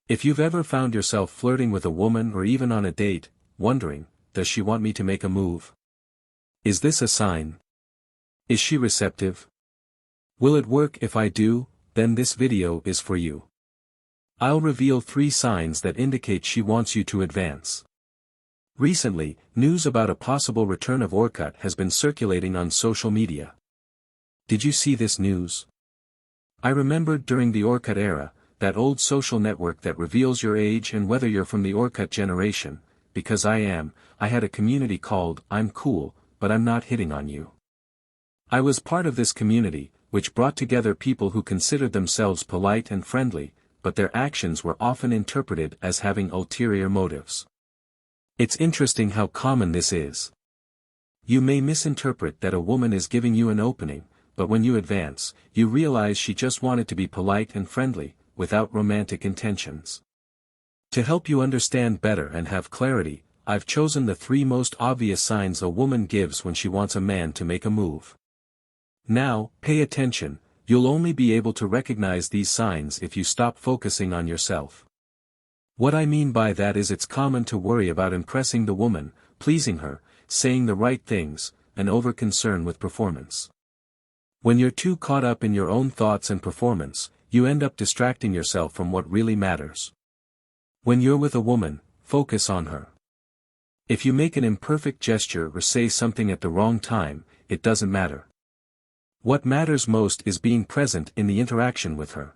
If you've ever found yourself flirting with a woman or even on a date, wondering, does she want me to make a move? Is this a sign? Is she receptive? Will it work if I do? Then this video is for you. I'll reveal 3 signs that indicate she wants you to advance. Recently, news about a possible return of Orkut has been circulating on social media. Did you see this news? I remembered during the Orkut era, that old social network that reveals your age and whether you're from the Orkut generation, because I had a community called I'm Cool, but I'm Not Hitting on You. I was part of this community, which brought together people who considered themselves polite and friendly, but their actions were often interpreted as having ulterior motives. It's interesting how common this is. You may misinterpret that a woman is giving you an opening, but when you advance, you realize she just wanted to be polite and friendly, without romantic intentions. To help you understand better and have clarity, I've chosen the 3 most obvious signs a woman gives when she wants a man to make a move. Now, pay attention, you'll only be able to recognize these signs if you stop focusing on yourself. What I mean by that is it's common to worry about impressing the woman, pleasing her, saying the right things, and over-concern with performance. When you're too caught up in your own thoughts and performance, you end up distracting yourself from what really matters. When you're with a woman, focus on her. If you make an imperfect gesture or say something at the wrong time, it doesn't matter. What matters most is being present in the interaction with her.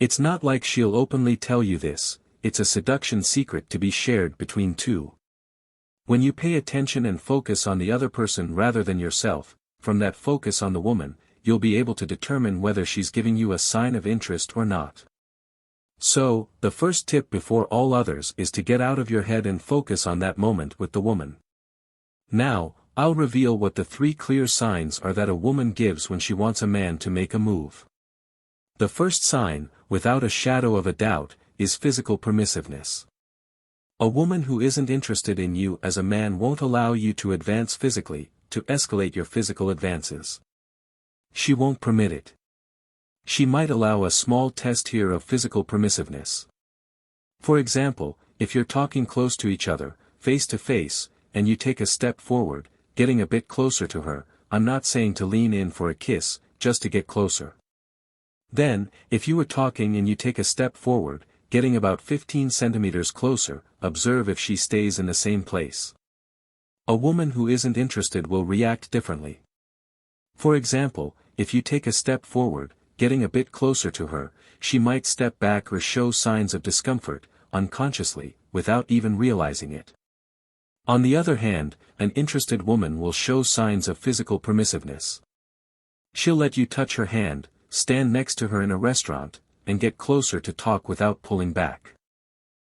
It's not like she'll openly tell you this, it's a seduction secret to be shared between two. When you pay attention and focus on the other person rather than yourself, from that focus on the woman, you'll be able to determine whether she's giving you a sign of interest or not. So, the first tip before all others is to get out of your head and focus on that moment with the woman. Now, I'll reveal what the 3 clear signs are that a woman gives when she wants a man to make a move. The first sign, without a shadow of a doubt, is physical permissiveness. A woman who isn't interested in you as a man won't allow you to advance physically, to escalate your physical advances. She won't permit it. She might allow a small test here of physical permissiveness. For example, if you're talking close to each other, face to face, and you take a step forward, getting a bit closer to her, I'm not saying to lean in for a kiss, just to get closer. Then, if you were talking and you take a step forward, getting about 15 centimeters closer, observe if she stays in the same place. A woman who isn't interested will react differently. For example, if you take a step forward, getting a bit closer to her, she might step back or show signs of discomfort, unconsciously, without even realizing it. On the other hand, an interested woman will show signs of physical permissiveness. She'll let you touch her hand, stand next to her in a restaurant, and get closer to talk without pulling back.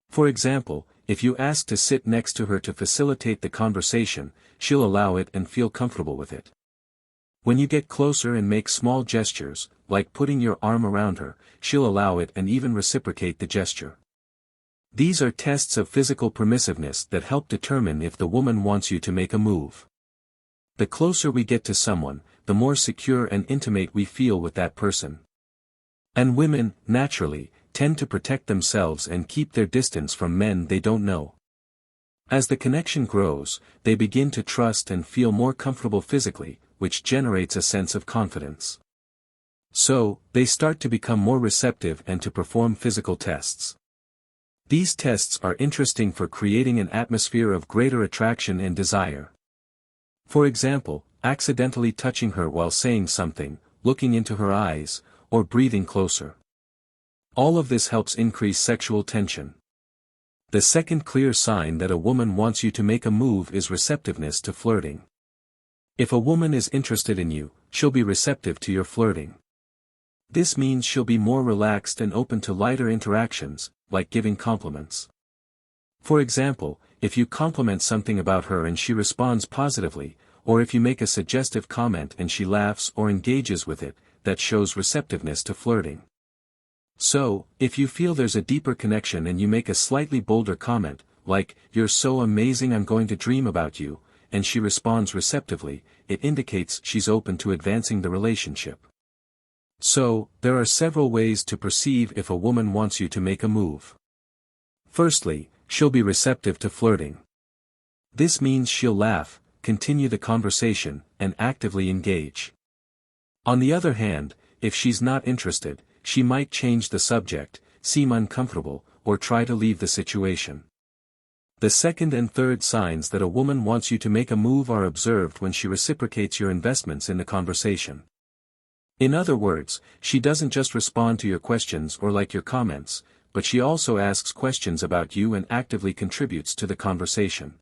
For example, if you ask to sit next to her to facilitate the conversation, she'll allow it and feel comfortable with it. When you get closer and make small gestures, like putting your arm around her, she'll allow it and even reciprocate the gesture. These are tests of physical permissiveness that help determine if the woman wants you to make a move. The closer we get to someone, the more secure and intimate we feel with that person. And women, naturally, tend to protect themselves and keep their distance from men they don't know. As the connection grows, they begin to trust and feel more comfortable physically, which generates a sense of confidence. So, they start to become more receptive and to perform physical tests. These tests are interesting for creating an atmosphere of greater attraction and desire. For example, accidentally touching her while saying something, looking into her eyes, or breathing closer. All of this helps increase sexual tension. The second clear sign that a woman wants you to make a move is receptiveness to flirting. If a woman is interested in you, she'll be receptive to your flirting. This means she'll be more relaxed and open to lighter interactions, like giving compliments. For example, if you compliment something about her and she responds positively, or if you make a suggestive comment and she laughs or engages with it, that shows receptiveness to flirting. So, if you feel there's a deeper connection and you make a slightly bolder comment, like, "You're so amazing, I'm going to dream about you," and she responds receptively, it indicates she's open to advancing the relationship. So, there are several ways to perceive if a woman wants you to make a move. Firstly, she'll be receptive to flirting. This means she'll laugh, continue the conversation, and actively engage. On the other hand, if she's not interested, she might change the subject, seem uncomfortable, or try to leave the situation. The second and third signs that a woman wants you to make a move are observed when she reciprocates your investments in the conversation. In other words, she doesn't just respond to your questions or like your comments, but she also asks questions about you and actively contributes to the conversation.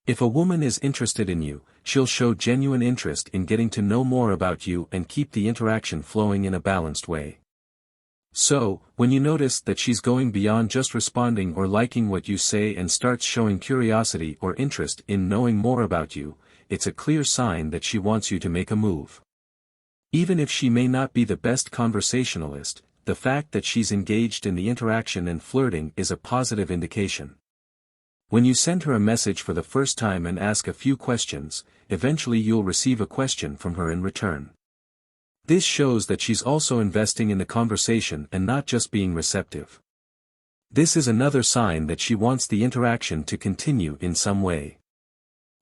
If a woman is interested in you, she'll show genuine interest in getting to know more about you and keep the interaction flowing in a balanced way. So, when you notice that she's going beyond just responding or liking what you say and starts showing curiosity or interest in knowing more about you, it's a clear sign that she wants you to make a move. Even if she may not be the best conversationalist, the fact that she's engaged in the interaction and flirting is a positive indication. When you send her a message for the first time and ask a few questions, eventually you'll receive a question from her in return. This shows that she's also investing in the conversation and not just being receptive. This is another sign that she wants the interaction to continue in some way.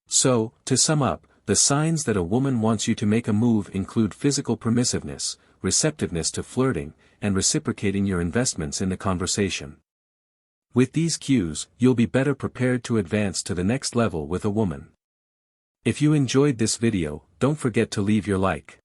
So, to sum up, the signs that a woman wants you to make a move include physical permissiveness, receptiveness to flirting, and reciprocating your investments in the conversation. With these cues, you'll be better prepared to advance to the next level with a woman. If you enjoyed this video, don't forget to leave your like.